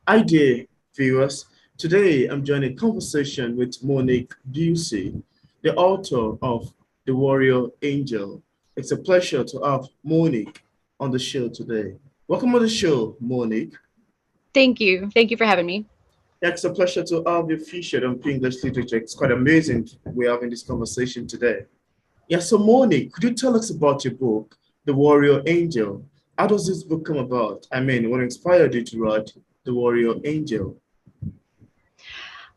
Hi there, viewers. Today I'm joining a conversation with Monique Beasley, the author of The Warrior Angel. It's a pleasure to have Monique on the show today. Welcome on the show, Monique. Thank you. Thank you for having me. Yeah, it's a pleasure to have you featured on English Literature. It's quite amazing we're having this conversation today. Yeah, so Monique, could you tell us about your book, The Warrior Angel? How does this book come about? I mean, what inspired you to write The Warrior Angel?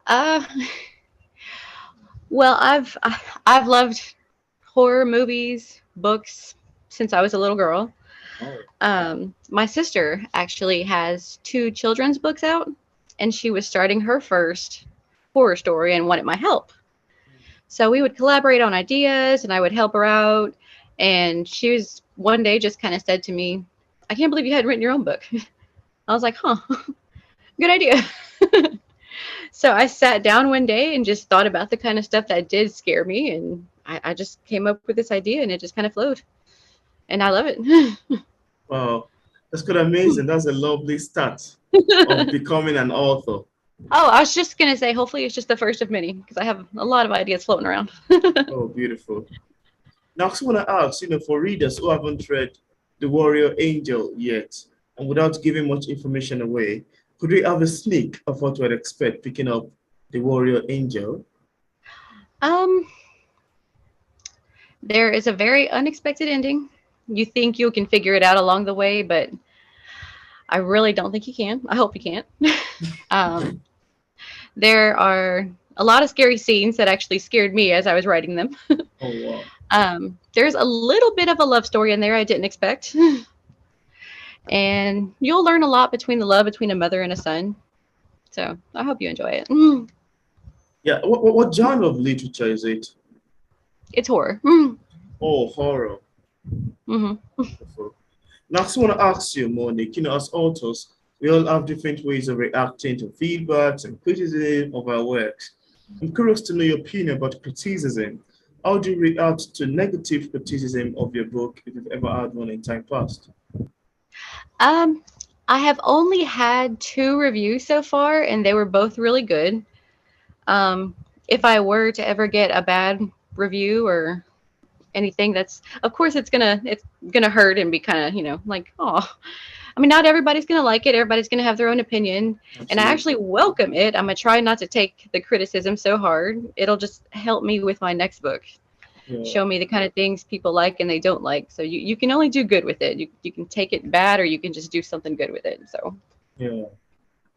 Uh, well, I've loved horror movies, books since I was a little girl. Oh, My sister actually has two children's books out, and she was starting her first horror story and wanted my help. So we would collaborate on ideas, and I would help her out. And she was one day just kind of said to me, "I can't believe you hadn't written your own book." I was like, "Huh, good idea." So I sat down one day and just thought about the kind of stuff that did scare me, and I just came up with this idea, and it just kind of flowed, and I love it. wow, that's quite amazing. That's a lovely start of becoming an author. Oh, I was just gonna say, hopefully it's just the first of many because I have a lot of ideas floating around. Oh, beautiful. Now, I just want to ask, for readers who haven't read The Warrior Angel yet, and without giving much information away, could we have a sneak of what we'd expect picking up The Warrior Angel? um, there is a very unexpected ending. You think you can figure it out along the way, but I really don't think you can. I hope you can't. um, there are a lot of scary scenes that actually scared me as I was writing them. Oh, wow. There's a little bit of a love story in there I didn't expect. And you'll learn a lot between the love between a mother and a son. So I hope you enjoy it. Yeah, what genre of literature is it? It's horror. Oh, horror. Mm-hmm. Wonderful. Now, I just want to ask you, Monique, as authors, we all have different ways of reacting to feedbacks and criticism of our works. I'm curious to know your opinion about criticism. How do you react to negative criticism of your book if you've ever had one in time past? Um, I have only had two reviews so far, and they were both really good. If I were to ever get a bad review or anything, that's of course it's gonna hurt and be kind of like, oh. I mean, not everybody's gonna like it. Everybody's gonna have their own opinion, and I actually Absolutely. welcome it. I'm gonna try not to take the criticism so hard. It'll just help me with my next book. Yeah, Show me the kind of things people like and they don't like. So you can only do good with it. You can take it bad or you can just do something good with it. So yeah.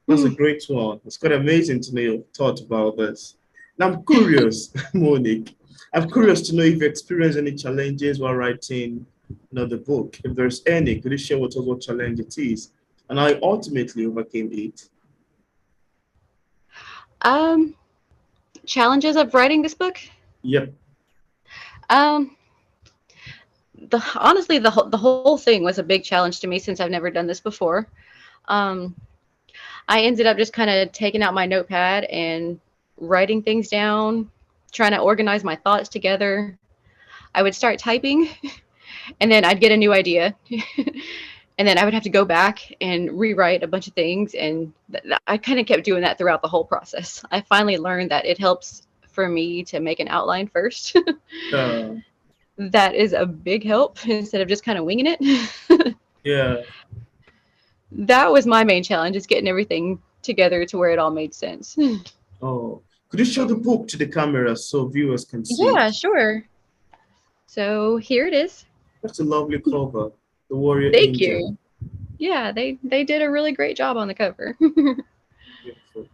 That's a great one. It's quite amazing to know you thought about this. Now, I'm curious, Monique. I'm curious to know if you experienced any challenges while writing, the book. If there's any, could you share with us what challenge it is and how you ultimately overcame it? um challenges of writing this book. Yep. Um the honestly the whole thing was a big challenge to me since I've never done this before. Um I ended up just kind of taking out my notepad and writing things down, trying to organize my thoughts together. I would start typing and then I'd get a new idea. And then I would have to go back and rewrite a bunch of things. And I kind of kept doing that throughout the whole process. I finally learned that it helps for me to make an outline first. Uh, That is a big help instead of just kind of winging it. yeah. That was my main challenge, is getting everything together to where it all made sense. Oh, could you show the book to the camera so viewers can see Yeah, it? sure. So here it is. That's a lovely cover. The Warrior Thank Angel. you. Yeah, they did a really great job on the cover. Beautiful.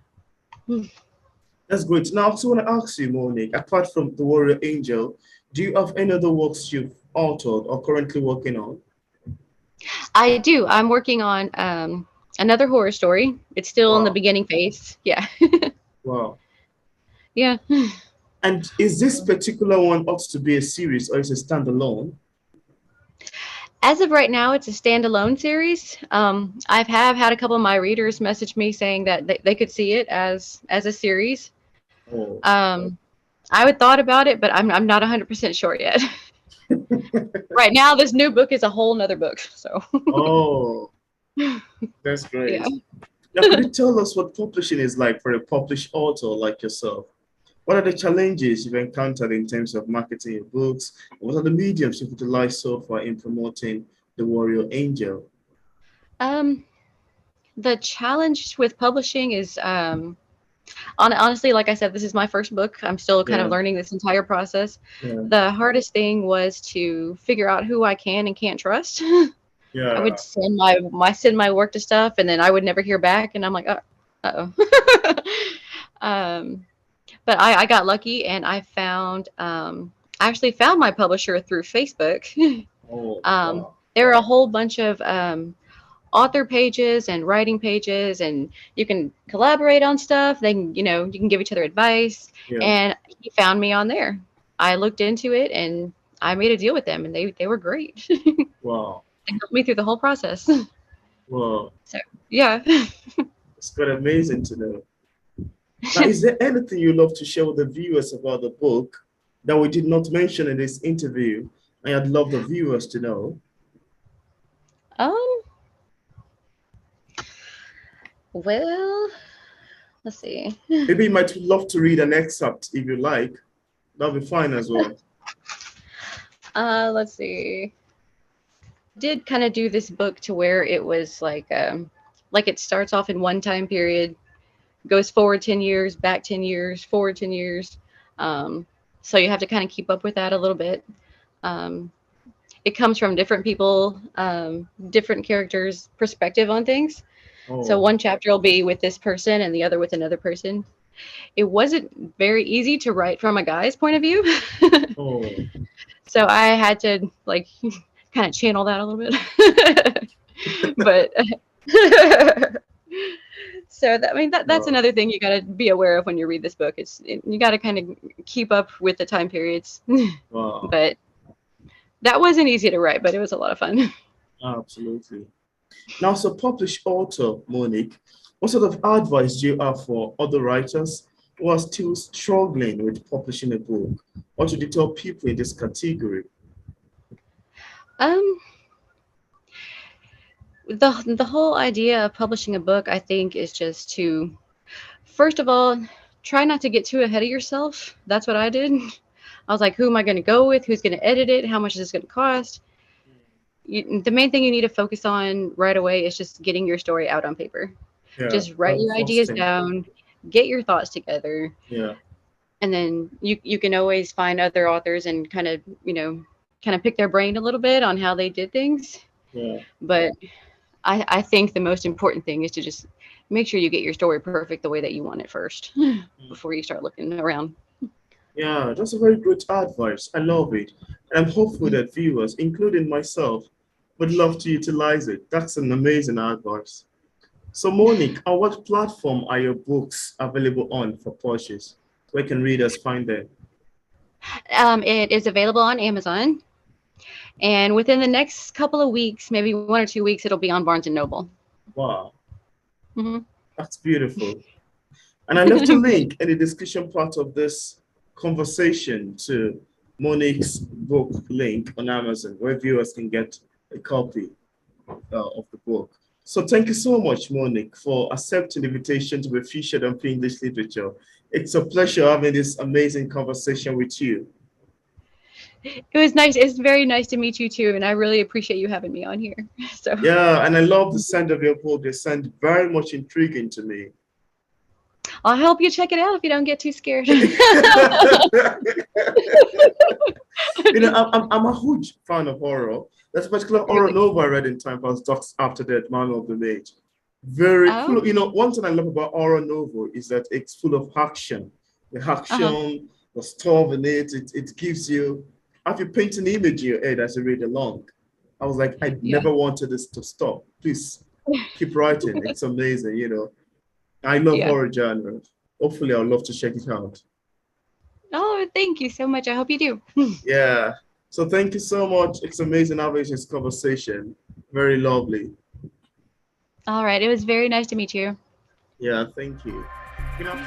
That's great. Now, I also want to ask you, Monique, apart from The Warrior Angel, do you have any other works you've authored or currently working on? I do. I'm working on another horror story. It's still in the Wow. beginning phase. Yeah. Wow. Yeah. And is this particular one ought to be a series or is it standalone? As of right now, it's a standalone series. Have had a couple of my readers message me saying that they could see it as a series. Oh. Um, I would thought about it, but I'm not 100% sure yet. Right now, this new book is a whole nother book. So Oh, that's yeah. great. Now, could you tell us what publishing is like for a published author like yourself? What are the challenges you've encountered in terms of marketing your books? What are the mediums you've utilized so far in promoting The Warrior Angel? Um, the challenge with publishing is honestly, like I said, this is my first book. I'm still kind of Yeah, learning this entire process. yeah, The hardest thing was to figure out who I can and can't trust. I would yeah. send my work to stuff, and then I would never hear back, and I'm like, oh. um, but I got lucky, and I actually found my publisher through Facebook. Oh, um, wow. there are a whole bunch of author pages and writing pages, and you can collaborate on stuff. They can, you can give each other advice. Yeah, And he found me on there. I looked into it and I made a deal with them, and they were great. They wow. helped me through the whole process. Wow. So yeah. It's quite amazing to know. Now, is there anything you'd love to share with the viewers about the book that we did not mention in this interview? And I'd love the viewers to know. um. Well, let's see. Maybe you might love to read an excerpt if you like. That'll be fine as well. Let's see. Did kind of do this book to where it was like it starts off in one time period, goes forward 10 years, back 10 years, forward 10 years. So you have to kind of keep up with that a little bit. Um, it comes from different people, different characters' perspective on things. So Oh, one chapter will be with this person and the other with another person. It wasn't very easy to write from a guy's point of view. oh, So I had to like kind of channel that a little bit. But so that, I mean that's wow, another thing you got to be aware of when you read this book. You got to kind of keep up with the time periods. wow, But that wasn't easy to write, but it was a lot of fun. absolutely. Now, as a published author, Monique, what sort of advice do you have for other writers who are still struggling with publishing a book? What would you tell people in this category? Um, the whole idea of publishing a book, I think, is just to first of all try not to get too ahead of yourself. That's what I did. I was like, who am I going to go with? Who's going to edit it? How much is this going to cost? The main thing you need to focus on right away is just getting your story out on paper. Yeah, Just write that's your the first ideas thing. down, get your thoughts together, Yeah, and then you can always find other authors and kind of kind of pick their brain a little bit on how they did things. yeah. But I think the most important thing is to just make sure you get your story perfect the way that you want it first before you start looking around. Yeah, that's a very good advice. I love it. And I'm hopeful that viewers, including myself, would love to utilize it. That's an amazing advice. So, Monique, on what platform are your books available on for purchase? Where can readers find them? It is available on Amazon, and within the next couple of weeks, maybe 1 or 2 weeks, it'll be on Barnes and Noble. Wow, Hmm. that's beautiful. And I left a link in the description part of this conversation to Monique's book link on Amazon, where viewers can get a copy of the book. So thank you so much, Monique, for accepting the invitation to be featured on English Literature. It's a pleasure having this amazing conversation with you. It was nice. It's very nice to meet you too, and I really appreciate you having me on here. So Yeah, and I love the sound of your book. They sound very much intriguing to me. I'll help you check it out if you don't get too scared. I'm a huge fan of horror. There's a particular horror Really? novel I read in time called Dogs After Death, Manual of the Mage. Very full Oh, of, one thing I love about horror novel is that it's full of action. The uh-huh. action, the stuff in it, it gives you, have you paint an image in your head as you read along. I was like, I Yeah. never wanted this to stop. Please keep writing. It's amazing. I love Yeah. horror genre. Hopefully, I'll love to check it out. Oh, thank you so much. I hope you do. Yeah. So thank you so much. It's amazing having this conversation. Very lovely. All right. It was very nice to meet you. Yeah, thank you. You know,